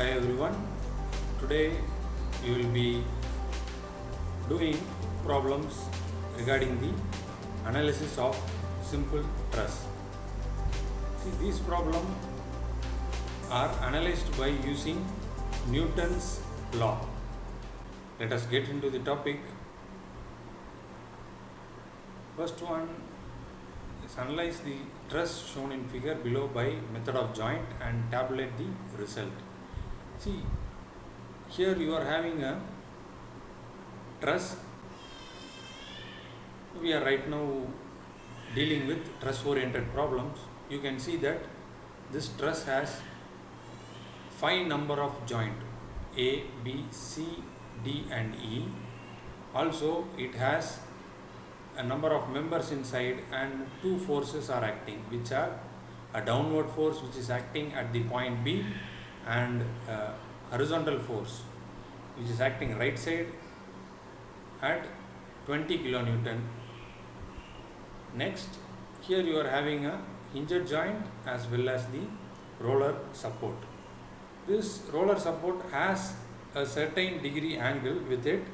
Hi everyone. Today we will be doing problems regarding the analysis of simple truss. See, these problems are analyzed by using Newton's law. Let us get into the topic. First one is analyze the truss shown in figure below by method of joint and tabulate the result. See, here you are having a truss. We are right now dealing with truss oriented problems. You can see that this truss has 5 number of joint A, B, C, D and E. Also it has a number of members inside and 2 forces are acting, which are a downward force which is acting at the point B and a horizontal force which is acting right side at 20 kilonewton. Next, here you are having a hinged joint as well as the roller support. This roller support has a certain degree angle with it,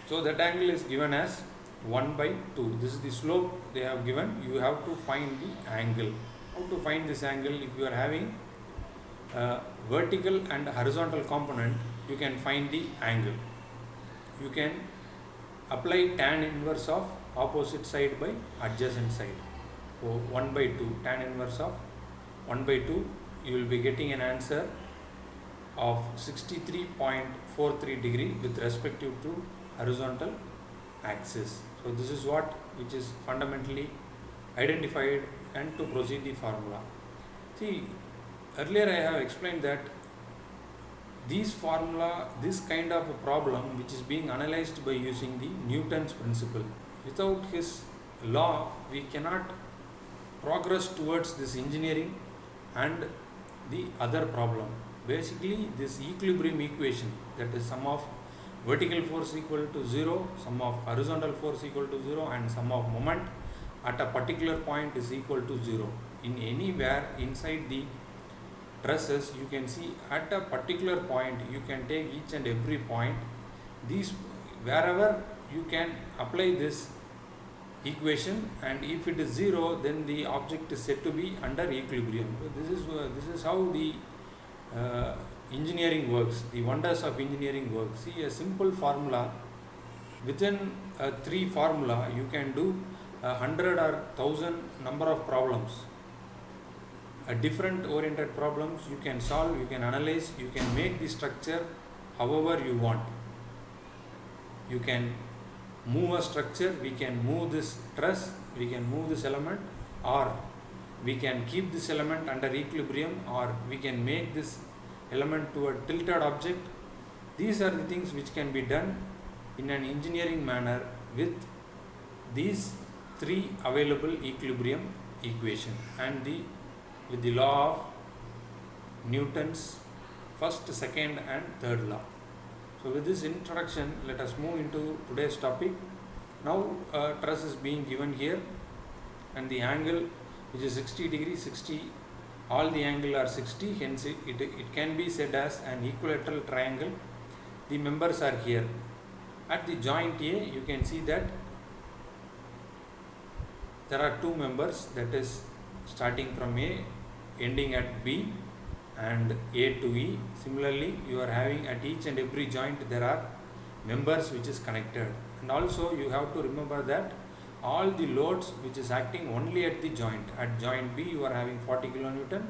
so that angle is given as 1/2. This is the slope they have given. You have to find the angle. How to find this angle? If you are having vertical and horizontal component, you can find the angle. You can apply tan inverse of opposite side by adjacent side. So 1/2, tan inverse of 1/2, you will be getting an answer of 63.43 degree with respect to horizontal axis. So this is which is fundamentally identified, and to proceed the formula. See, earlier I have explained that this kind of a problem which is being analyzed by using the Newton's principle. Without his law, we cannot progress towards this engineering and the other problem. Basically, this equilibrium equation, that is sum of vertical force equal to 0, sum of horizontal force equal to 0 and sum of moment at a particular point is equal to 0. In anywhere inside the trusses, you can see at a particular point you can take each and every point. These wherever you can apply this equation, and if it is 0, then the object is said to be under equilibrium. So this is how the engineering works, the wonders of engineering works. See, a simple formula, within a 3 formula you can do 100 or 1000 number of problems. Different oriented problems you can solve, you can analyze, you can make the structure however you want. You can move a structure, we can move this truss, we can move this element, or we can keep this element under equilibrium, or we can make this element to a tilted object. These are the things which can be done in an engineering manner with these 3 available equilibrium equation and with the law of Newton's first, second and third law. So with this introduction, let us move into today's topic. Now truss is being given here, and the angle which is 60 degree, 60, all the angle are 60, hence it can be said as an equilateral triangle. The members are here. At the joint A, you can see that there are 2 members, that is starting from A ending at B and A to E. Similarly, you are having at each and every joint there are members which is connected, and also you have to remember that all the loads which is acting only at the joint. At joint B you are having 40 kilonewton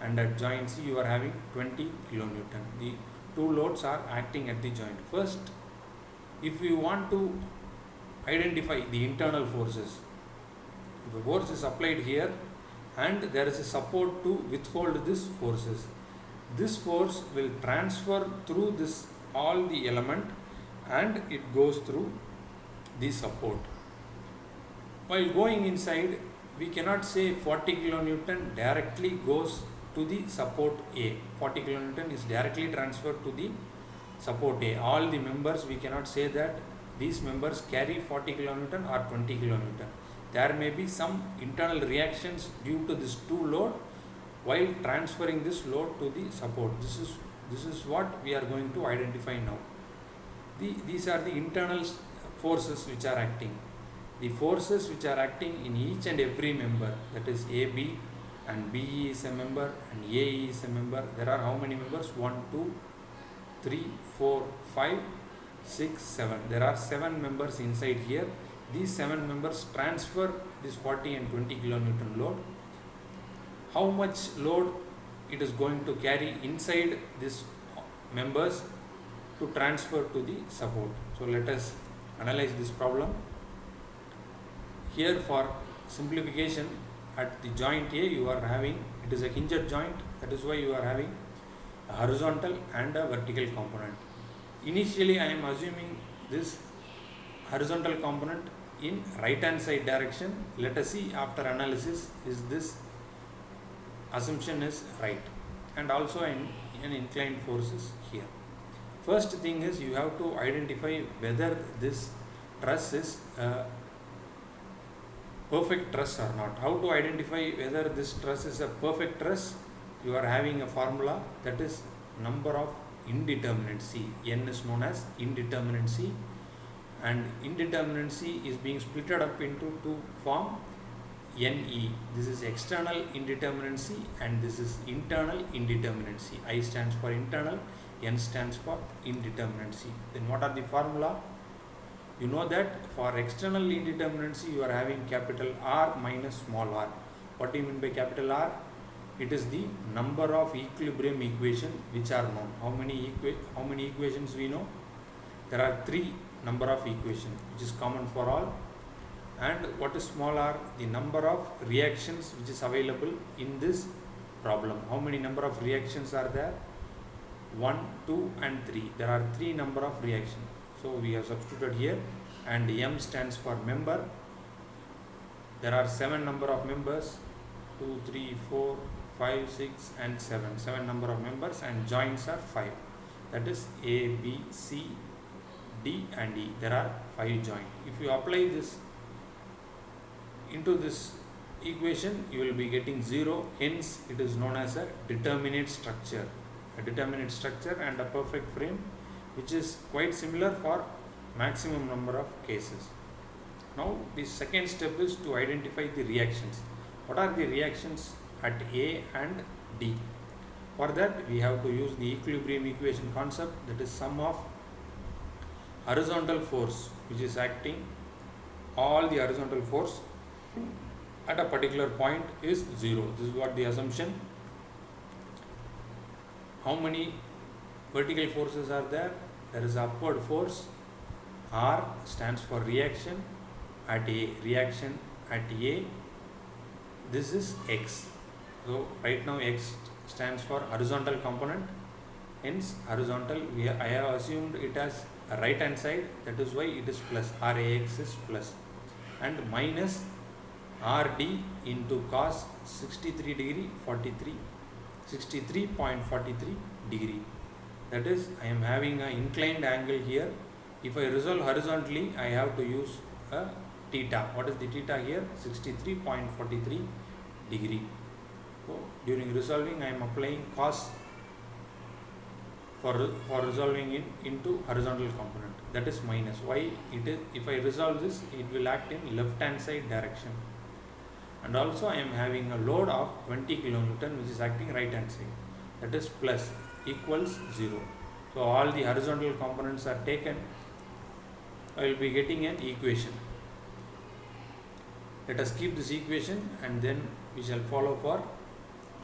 and at joint C you are having 20 kilonewton. The 2 loads are acting at the joint. First, if you want to identify the internal forces, if a force is applied here and there is a support to withhold these forces, this force will transfer through this all the element and it goes through the support. While going inside, we cannot say 40 kilonewton directly goes to the support A. 40 kilonewton is directly transferred to the support A. All the members, we cannot say that these members carry 40 kilonewton or 20 kilonewton. There may be some internal reactions due to this 2 load while transferring this load to the support. This is what we are going to identify now. These are the internal forces which are acting. The forces which are acting in each and every member, that is AB, and BE is a member and AE is a member. There are how many members? 1, 2, 3, 4, 5, 6, 7. There are 7 members inside here. These 7 members transfer this 40 and 20 kilonewton load. How much load it is going to carry inside these members to transfer to the support. So let us analyze this problem. Here, for simplification, at the joint A you are having, it is a hinged joint, that is why you are having a horizontal and a vertical component. Initially I am assuming this horizontal component in right hand side direction. Let us see after analysis is this assumption is right, and also an inclined force is here. First thing is you have to identify whether this truss is a perfect truss or not. How to identify whether this truss is a perfect truss? You are having a formula, that is number of indeterminate C. N is known as indeterminate C, and indeterminate C is being split up into two form, NE. This is external indeterminate C and this is internal indeterminate C. I stands for internal, N stands for indeterminate C. Then what are the formula? You know that for external indeterminacy you are having capital R minus small r. What do you mean by capital R? It is the number of equilibrium equation which are known. How many equations we know? There are 3 number of equations which is common for all. And what is small r? The number of reactions which is available in this problem. How many number of reactions are there? 1, 2 and 3. There are 3 number of reactions. So we have substituted here, and M stands for member. There are 7 number of members, 2, 3, 4, 5, 6 and 7. 7 number of members, and joints are 5. That is A, B, C, D and E. There are 5 joints. If you apply this into this equation, you will be getting 0. Hence, it is known as a determinate structure. A determinate structure and a perfect frame, which is quite similar for maximum number of cases. Now the second step is to identify the reactions. What are the reactions at A and D? For that we have to use the equilibrium equation concept, that is sum of horizontal force which is acting, all the horizontal force at a particular point is 0. This is what the assumption. How many vertical forces are there? There is upward force. R stands for reaction at A. Reaction at A. This is X. So right now X stands for horizontal component. Hence horizontal, I have assumed it as a right hand side. That is why it is plus. RAX is plus. And minus RD into cos 63 degree 43. 63.43 degree. That is, I am having an inclined angle here. If I resolve horizontally, I have to use a theta. What is the theta here? 63.43 degree. So during resolving, I am applying cos for resolving it into horizontal component. That is minus. Why? It is, if I resolve this, it will act in left hand side direction. And also I am having a load of 20 kilonewton which is acting right hand side. That is plus, equals 0. So all the horizontal components are taken. I will be getting an equation. Let us keep this equation and then we shall follow for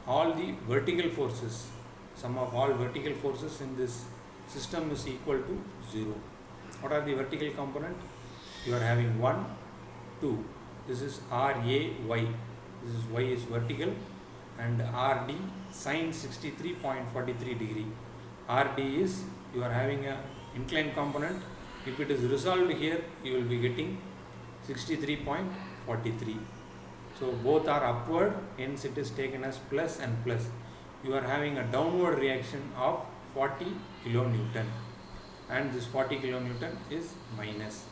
all the vertical forces. Sum of all vertical forces in this system is equal to 0. What are the vertical component? You are having 1, 2. This is RAY. This is Y is vertical, and RD sine 63.43 degree. RD is, you are having a inclined component. If it is resolved here, you will be getting 63.43. So both are upward, hence it is taken as plus and plus. You are having a downward reaction of 40 kilonewton, and this 40 kilonewton is minus.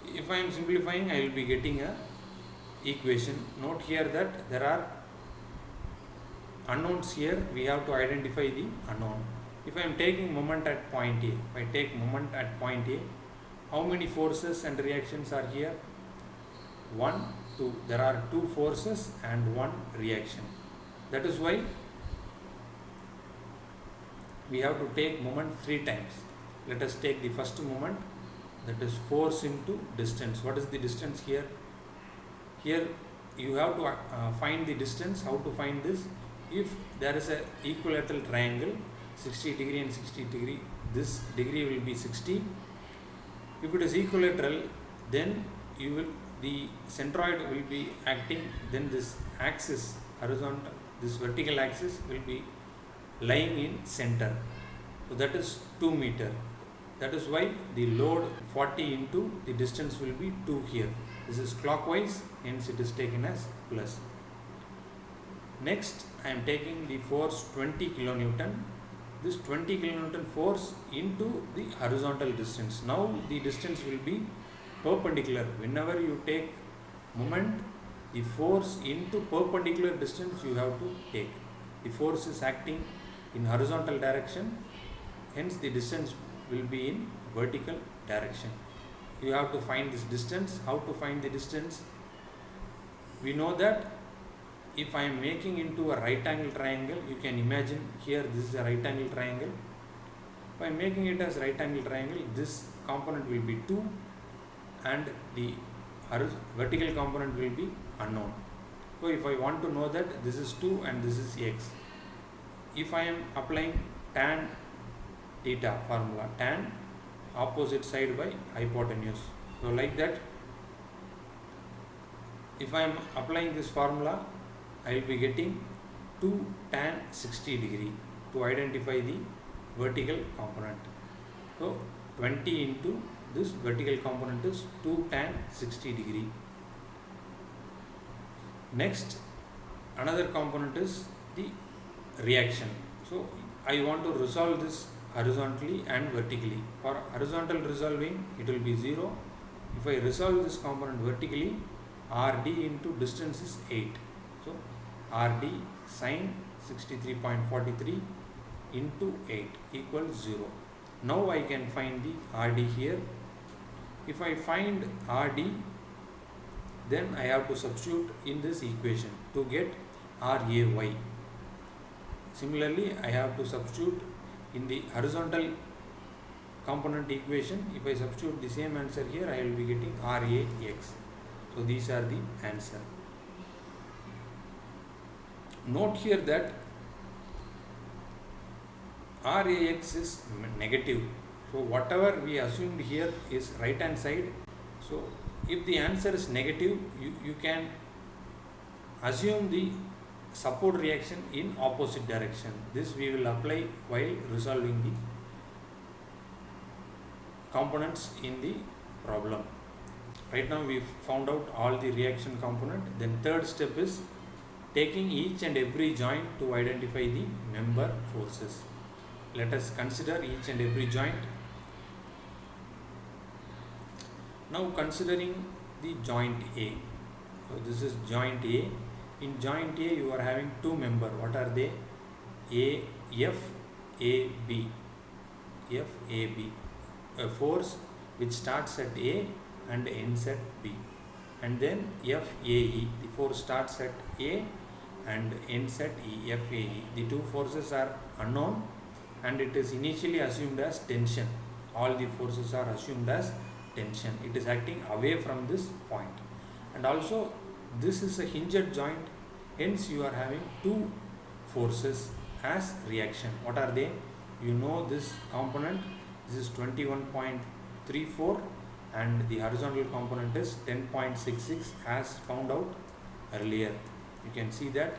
If I am simplifying, I will be getting a equation. Note here that there are unknowns here, we have to identify the unknown. If I am taking moment at point A, if I take moment at point A, how many forces and reactions are here? 1, 2. There are 2 forces and 1 reaction. That is why we have to take moment 3 times. Let us take the first moment, that is force into distance. What is the distance here? Here you have to find the distance. How to find this? If there is a equilateral triangle, 60 degree and 60 degree, this degree will be 60. If it is equilateral, then the centroid will be acting, then this axis, horizontal, this vertical axis will be lying in center. So that is 2 meter. That is why the load 40 into the distance will be 2 here. This is clockwise, hence it is taken as plus. Next, I am taking the force 20 kilonewton. This 20 kilonewton force into the horizontal distance. Now the distance will be perpendicular. Whenever you take moment, the force into perpendicular distance you have to take. The force is acting in horizontal direction, hence the distance will be in vertical direction. You have to find this distance. How to find the distance? We know that if I am making into a right angle triangle, you can imagine here this is a right angle triangle. If I am making it as right angle triangle, this component will be 2 and the vertical component will be unknown. So if I want to know that this is 2 and this is x, if I am applying tan theta formula, tan opposite side by hypotenuse. So like that, if I am applying this formula, I will be getting 2 tan 60 degree to identify the vertical component. So 20 into this vertical component is 2 tan 60 degree. Next, another component is the reaction. So I want to resolve this horizontally and vertically. For horizontal resolving, it will be 0. If I resolve this component vertically, Rd into distance is 8. So Rd sine 63.43 into 8 equals 0. Now I can find the Rd here. If I find Rd, then I have to substitute in this equation to get Ray. Similarly, I have to substitute in the horizontal component equation. If I substitute the same answer here, I will be getting Rax. So these are the answer. Note here that Rax is negative. So whatever we assumed here is right hand side. So if the answer is negative, you can assume the support reaction in opposite direction. This we will apply while resolving the components in the problem. Right now we found out all the reaction component. Then third step is taking each and every joint to identify the member forces. Let us consider each and every joint. Now considering the joint A. So this is joint A. In joint A you are having 2 members. What are they? AF, AB. FAB. A force which starts at A and ends at B. And then FAE. The force starts at A and ends at E. FAE. The 2 forces are unknown and it is initially assumed as tension. All the forces are assumed as tension. It is acting away from this point. And also this is a hinged joint, hence you are having 2 forces as reaction. What are they? You know this component, this is 21.34 and the horizontal component is 10.66 as found out earlier. You can see that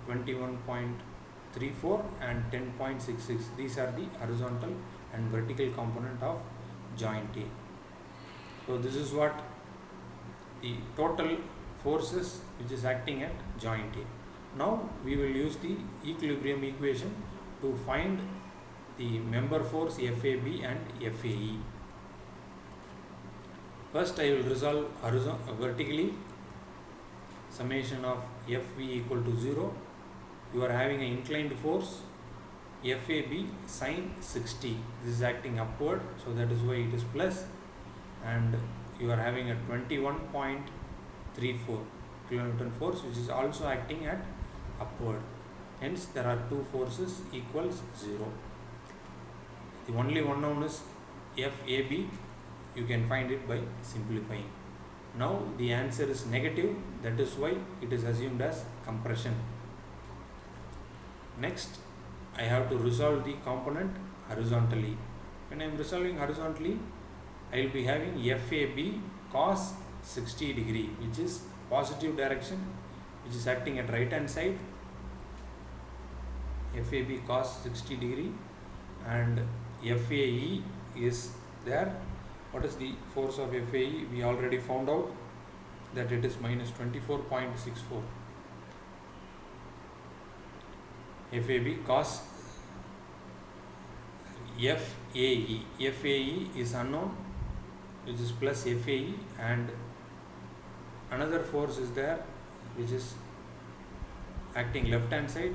21.34 and 10.66, these are the horizontal and vertical component of joint A. So this is what the total forces which is acting at joint A. Now we will use the equilibrium equation to find the member force FAB and FAE. First I will resolve vertically. Summation of FV equal to 0 you are having an inclined force FAB sine 60. This is acting upward, so that is why it is plus, and you are having a 21.34 kilonewton force which is also acting at upward. Hence there are two forces equals 0. The only one known is FAB. You can find it by simplifying. Now the answer is negative, that is why it is assumed as compression. Next, I have to resolve the component horizontally. When I am resolving horizontally, I will be having FAB cos 60 degree, which is positive direction, which is acting at right hand side. FAB cos 60 degree, and FAE is there. What is the force of FAE? We already found out that it is minus 24.64. FAB cos FAE. FAE is unknown, which is plus FAE, and another force is there which is acting left hand side,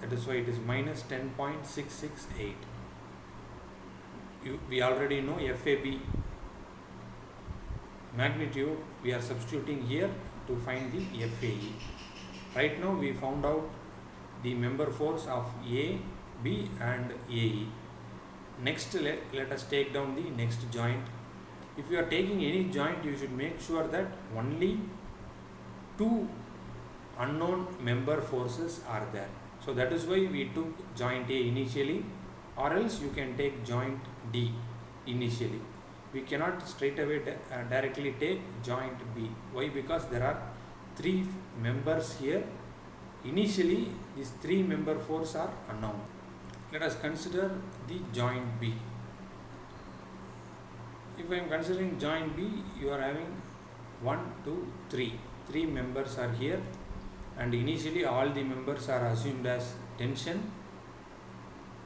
that is why it is minus 10.668. We already know FAB magnitude, we are substituting here to find the FAE. Right now we found out the member force of A, B and AE. Next, let us take down the next joint. If you are taking any joint, you should make sure that only two unknown member forces are there. So that is why we took joint A initially, or else you can take joint D initially. We cannot straight away directly take joint B. Why? Because there are three members here. Initially, these three member forces are unknown. Let us consider the joint B. If I am considering joint B, you are having 1, 2, 3. Three members are here, and initially all the members are assumed as tension.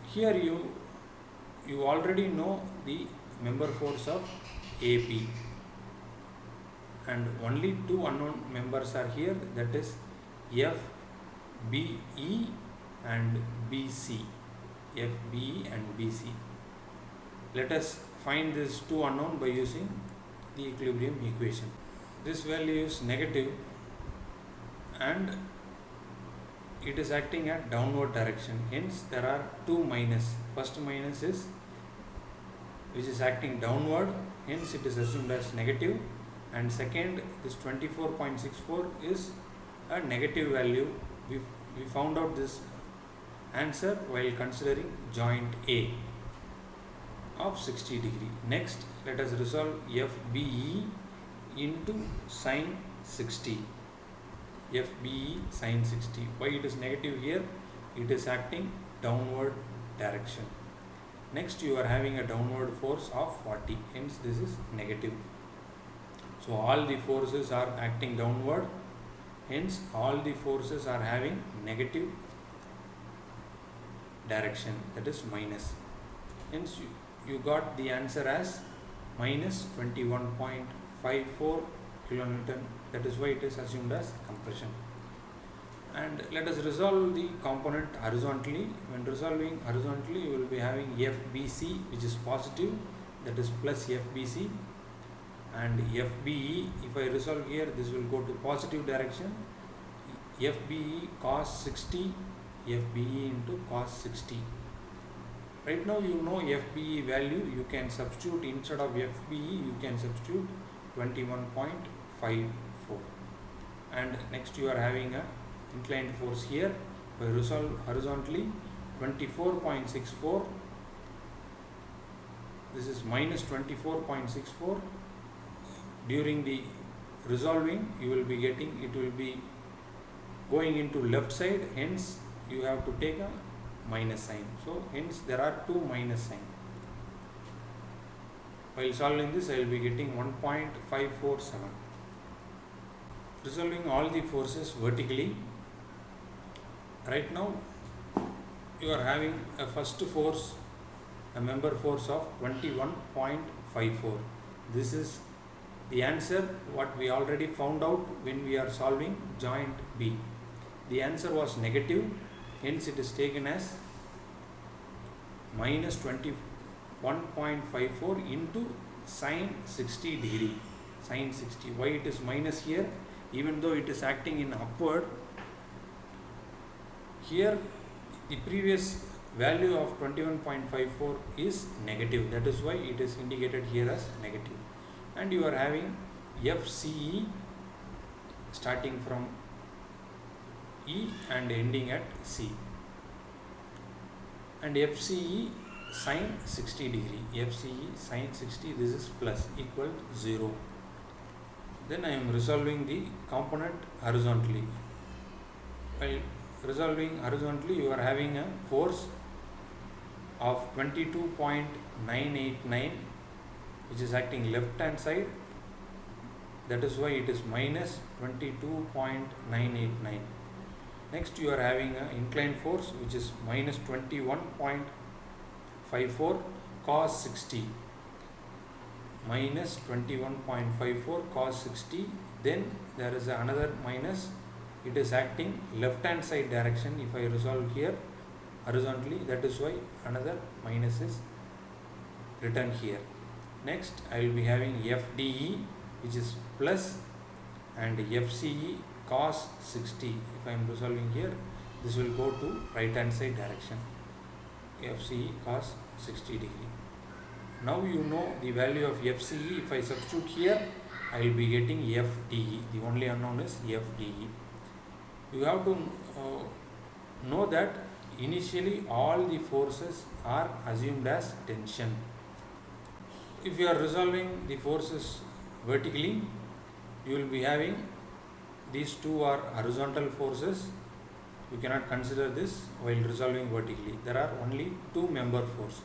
Here you already know the member force of AP, and only two unknown members are here, that is FBE and BC. FBE and BC. Let us find these two unknown by using the equilibrium equation. This value is negative and it is acting at downward direction. Hence there are two minus. First minus is which is acting downward, hence it is assumed as negative, and second, this 24.64 is a negative value. We found out this answer while considering joint A of 60 degree. Next, let us resolve FBE into sine 60. FBE sine 60. Why it is negative here? It is acting downward direction. Next, you are having a downward force of 40, hence this is negative. So all the forces are acting downward, hence all the forces are having negative direction, that is minus. Hence you got the answer as minus 21.54 kilonewton. That is why it is assumed as compression. And let us resolve the component horizontally. When resolving horizontally, you will be having FBC, which is positive, that is plus FBC, and FBE. If I resolve here, this will go to positive direction. FBE cos 60, FBE into cos 60. Right now you know FBE value, you can substitute instead of FBE, you can substitute 21.54. And next you are having a inclined force here. By resolve horizontally, 24.64. This is minus 24.64. During the resolving, you will be getting, it will be going into left side, hence you have to take a minus sign. So hence there are two minus sign. While solving this, I will be getting 1.547. Resolving all the forces vertically. Right now you are having a first force, a member force of 21.54. This is the answer what we already found out when we are solving joint B. The answer was negative, hence it is taken as minus 21.54 into sine 60 degree. Sine 60. Why it is minus here? Even though it is acting in upward, here the previous value of 21.54 is negative. That is why it is indicated here as negative. And you are having FCE starting from E and ending at C. And FCE sine 60 degree. FCE sine 60, this is plus, equal 0. Then I am resolving the component horizontally. While resolving horizontally, you are having a force of 22.989, which is acting left hand side. That is why it is minus 22.989. Next, you are having an inclined force, which is minus 21.54 cos 60. Minus 21.54 cos 60. Then there is another minus. It is acting left hand side direction. If I resolve here horizontally, that is why another minus is written here. Next, I will be having FDE, which is plus, and FCE cos 60. If I am resolving here, this will go to right hand side direction. FCE cos 60 degree. Now you know the value of FCE. If I substitute here, I will be getting FDE. The only unknown is FDE. You have to know that initially all the forces are assumed as tension. If you are resolving the forces vertically, you will be having these two are horizontal forces. You cannot consider this while resolving vertically. There are only two member force.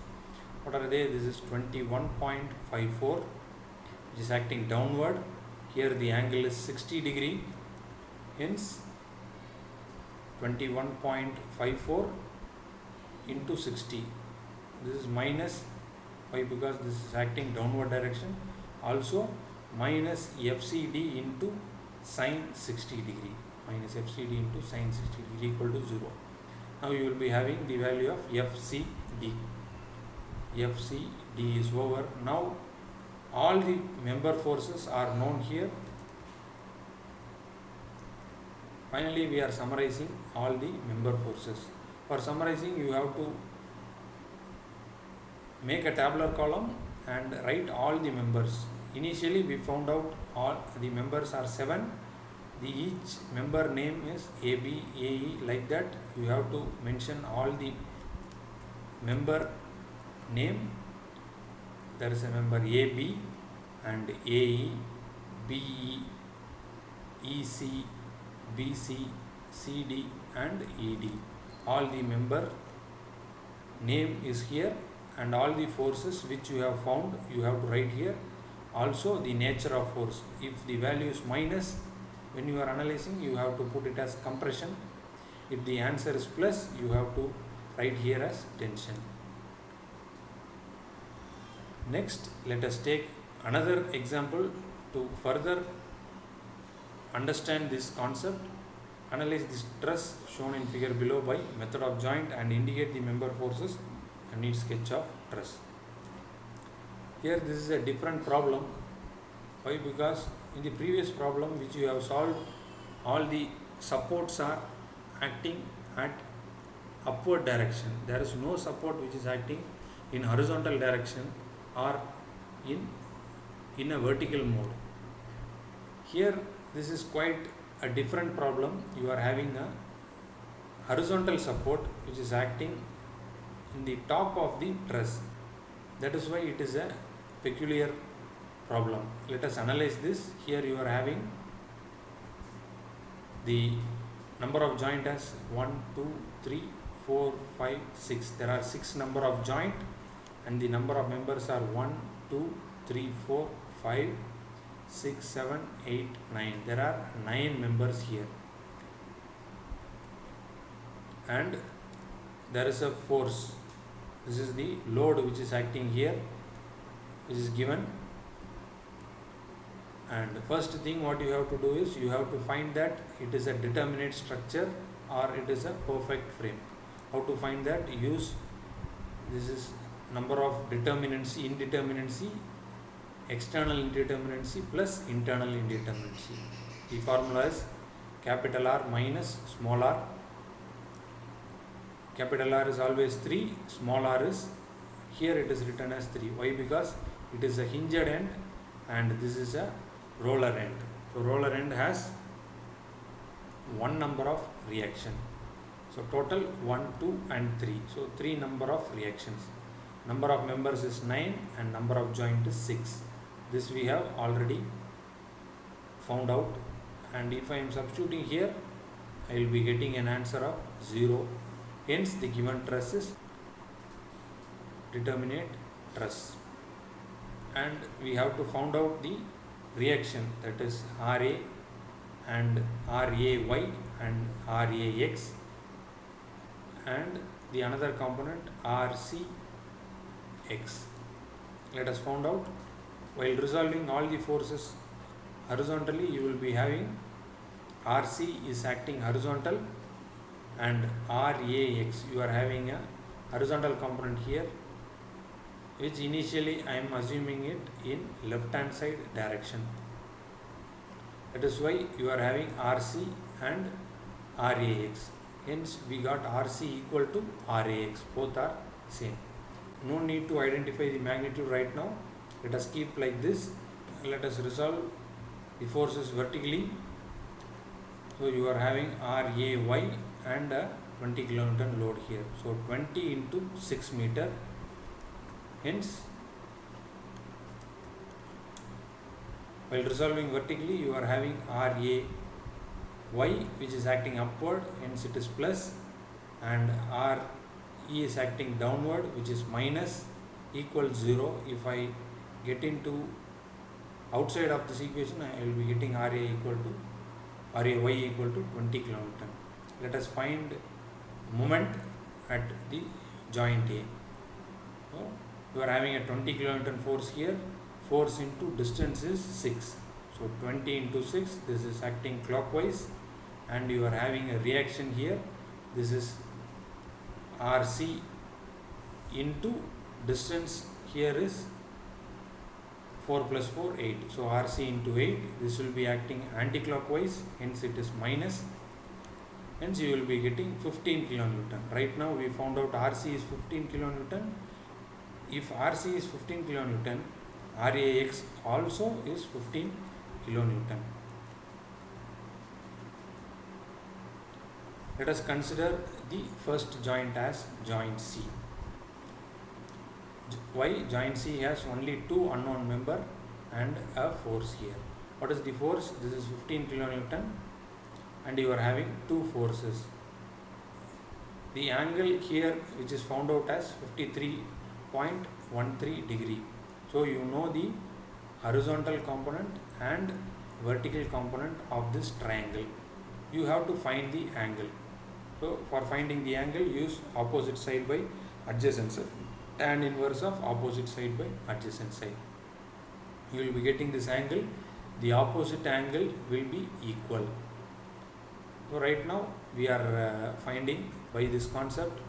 What are they? This is 21.54, which is acting downward. Here the angle is 60 degree. Hence 21.54 into 60. This is minus. Why? Because this is acting downward direction. Also minus FCD into sine 60 degree. Minus FCD into sine 60 degree equal to 0. Now you will be having the value of FCD. FCD is over. Now all the member forces are known here. Finally, we are summarizing all the member forces. For summarizing, you have to make a tabular column and write all the members. Initially, we found out all the members are 7. Each member name is AB, AE, like that. You have to mention all the member name. There is a member AB and AE, BE, EC, BC, CD and ED. All the member name is here, and all the forces which you have found you have to write here. Also the nature of force. If the value is minus, when you are analyzing, you have to put it as compression. If the answer is plus, you have to write here as tension. Next, let us take another example to further understand this concept. Analyze this truss shown in figure below by method of joint and indicate the member forces and need sketch of truss. Here this is a different problem. Why? Because in the previous problem which you have solved, all the supports are acting at upward direction. There is no support which is acting in horizontal direction or in a vertical mode. Here this is quite a different problem. You are having a horizontal support which is acting in the top of the truss. That is why it is a peculiar problem. Let us analyze this. Here you are having the number of joint as 1, 2, 3, 4, 5, 6. There are 6 number of joint and the number of members are 1, 2, 3, 4, 5, 6, 7, 8, 9. There are 9 members here. And there is a force. This is the load which is acting here, which is given. And the first thing what you have to do is you have to find that it is a determinate structure or it is a perfect frame. How to find that? Use, this is number of indeterminacy, external indeterminacy plus internal indeterminacy. The formula is capital R minus small r. Capital R is always 3, small r is, here it is written as 3. Why? Because it is a hinged end and this is a roller end. So roller end has one number of reaction. So total 1, 2 and 3. So 3 number of reactions. Number of members is 9 and number of joint is 6. This we have already found out, and if I am substituting here, I will be getting an answer of 0. Hence the given truss is determinate truss. And we have to find out the reaction, that is RA and RAY and RAX, and the another component RCX. Let us find out. While resolving all the forces horizontally, you will be having RC is acting horizontal and RAX, you are having a horizontal component here, which initially I am assuming it in left hand side direction. That is why you are having RC and RAX. Hence we got RC equal to RAX. Both are same. No need to identify the magnitude right now. Let us keep like this. Let us resolve the forces vertically. So you are having RAY and a 20 kilonewton load here. So 20 into 6 meter. Hence, while resolving vertically, you are having RAY, which is acting upward, hence it is plus, and RE is acting downward, which is minus, equals 0. If I get into outside of this equation, I will be getting RAY equal to 20 kilonewton. Let us find moment at the joint A. So, you are having a 20 kilonewton force here. Force into distance is 6. So 20 into 6, this is acting clockwise, and you are having a reaction here. This is RC into distance here is 4 plus 4, 8. So RC into 8, this will be acting anti-clockwise, hence it is minus. Hence you will be getting 15 kilonewton. Right now we found out RC is 15 kilonewton. If RC is 15 kilonewton, RAX also is 15 kilonewton. Let us consider the first joint as joint C. Why? Joint C has only 2 unknown member and a force here. What is the force? This is 15 kilonewton and you are having 2 forces. The angle here, which is found out as 53.13 degree. So you know the horizontal component and vertical component of this triangle. You have to find the angle. So for finding the angle, use opposite side by adjacent side. Tan inverse of opposite side by adjacent side. You will be getting this angle. The opposite angle will be equal. So right now we are finding by this concept.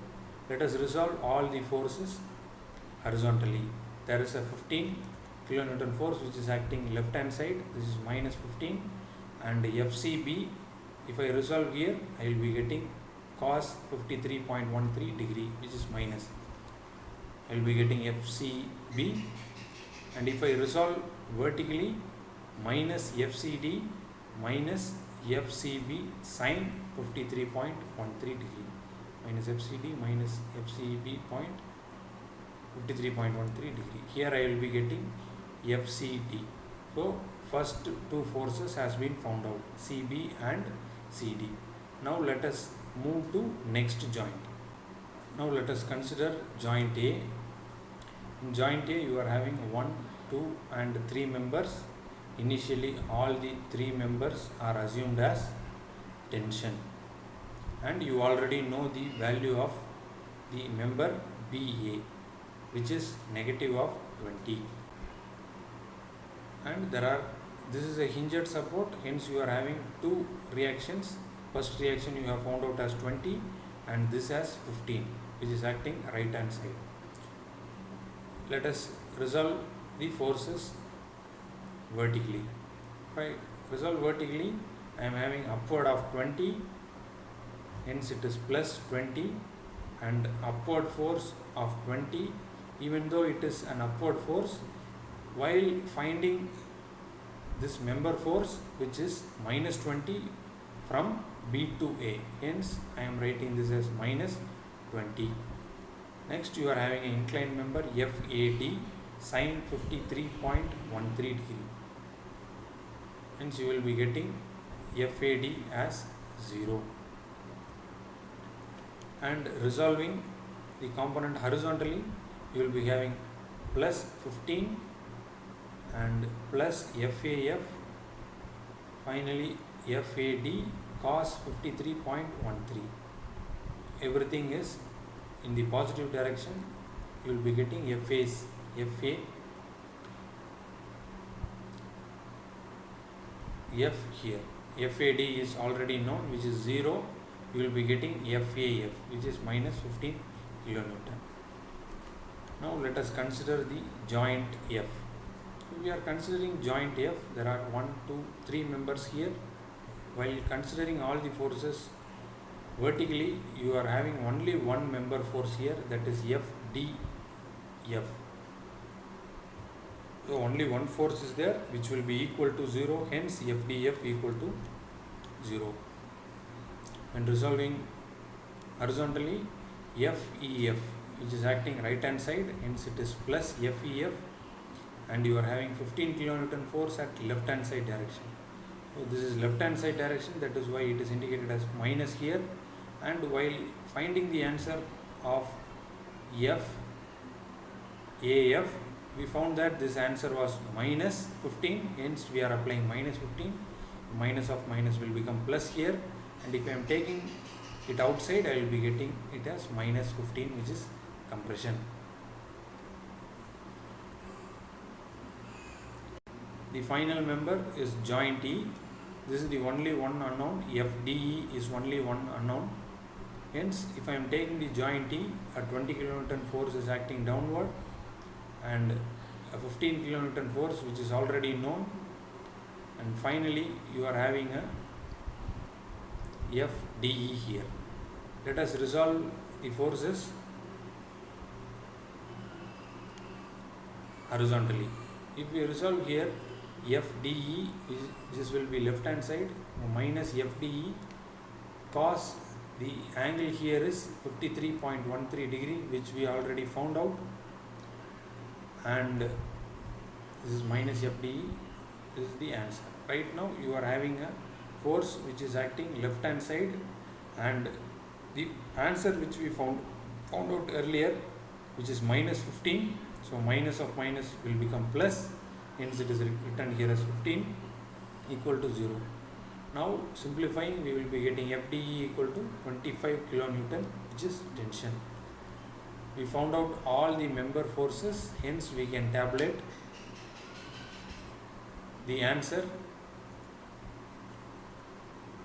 Let us resolve all the forces horizontally. There is a 15 kilonewton force which is acting left hand side. This is minus 15, and FCB, if I resolve here, I will be getting cos 53.13 degree, which is minus. I will be getting FCB, and if I resolve vertically, minus FCD minus FCB sin 53.13 degree, minus FCD minus FCB point 53.13 degree. Here I will be getting FCD. So first 2 forces has been found out, CB and CD. Now let us move to next joint. Now let us consider joint A. In joint A you are having 1, 2 and 3 members. Initially all the 3 members are assumed as tension, and you already know the value of the member BA, which is negative of 20, and this is a hinged support, hence you are having 2 reactions. First reaction you have found out as 20, and this has 15, which is acting right hand side. Let us resolve the forces vertically. If I resolve vertically, I am having upward of 20, hence it is plus 20, and upward force of 20, even though it is an upward force, while finding this member force which is minus 20 from B to A, hence I am writing this as minus 20. Next, you are having an inclined member FAD sine 53.13 degree, hence you will be getting FAD as 0. And resolving the component horizontally, you will be having plus 15 and plus FAF, finally FAD cos 53.13. Everything is in the positive direction. You will be getting FA F here. FAD is already known, which is 0. You will be getting FAF, which is minus 15 kilonewton. Now let us consider the joint F. If we are considering joint F, there are 1, 2, 3 members here. While considering all the forces vertically, you are having only one member force here, that is FDF. So only one force is there which will be equal to 0, hence FDF equal to 0. When resolving horizontally, FEF, which is acting right hand side, hence it is plus FEF, and you are having 15 kilonewton force at left hand side direction. So this is left hand side direction, that is why it is indicated as minus here. And while finding the answer of FAF, we found that this answer was minus 15, hence we are applying minus 15. Minus of minus will become plus here, and if I am taking it outside, I will be getting it as minus 15, which is compression. The final member is joint E. This is the only one unknown. FDE is only one unknown. Hence, if I am taking the joint E, a 20 kilonewton force is acting downward, and a 15 kilonewton force which is already known, and finally you are having a FDE here. Let us resolve the forces horizontally. If we resolve here, FDE, this will be left hand side, minus FDE cos, the angle here is 53.13 degree, which we already found out, and this is minus FDE. This is the answer. Right now you are having a force which is acting left hand side, and the answer which we found out earlier, which is minus 15. So minus of minus will become plus, hence it is written here as 15 equal to 0. Now simplifying, we will be getting FDE equal to 25 kilonewton, which is tension. We found out all the member forces, hence we can tabulate the answer.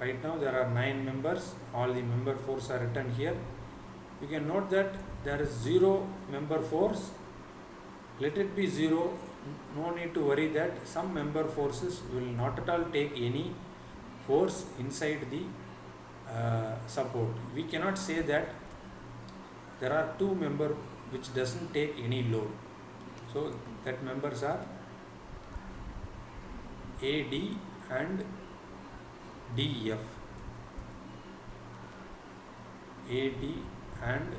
Right now there are 9 members, all the member forces are written here. You can note that there is 0 member force. Let it be 0, no need to worry that some member forces will not at all take any force inside the support. We cannot say that there are 2 members which doesn't take any load. So that members are AD and DF. AD and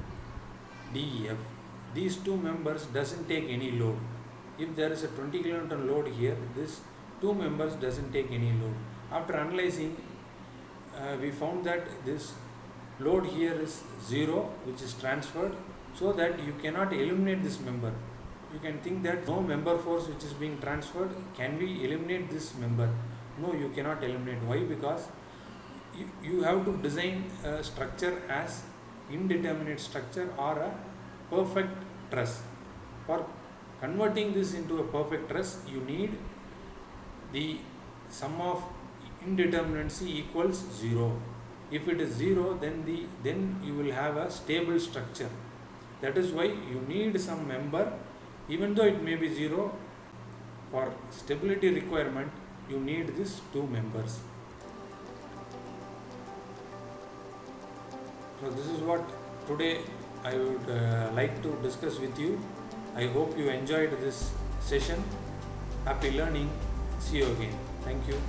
DF. These 2 members doesn't take any load. If there is a 20 kilonewton load here, this 2 members doesn't take any load. After analyzing, we found that this load here is 0, which is transferred, so that you cannot eliminate this member. You can think that no member force which is being transferred, can we eliminate this member? No, you cannot eliminate. Why? Because you have to design a structure as indeterminate structure or a perfect truss. For converting this into a perfect truss, you need the sum of indeterminacy equals 0. If it is 0, then you will have a stable structure. That is why you need some member, even though it may be 0, for stability requirement you need these two members. So this is what today I would like to discuss with you. I hope you enjoyed this session. Happy learning. See you again. Thank you.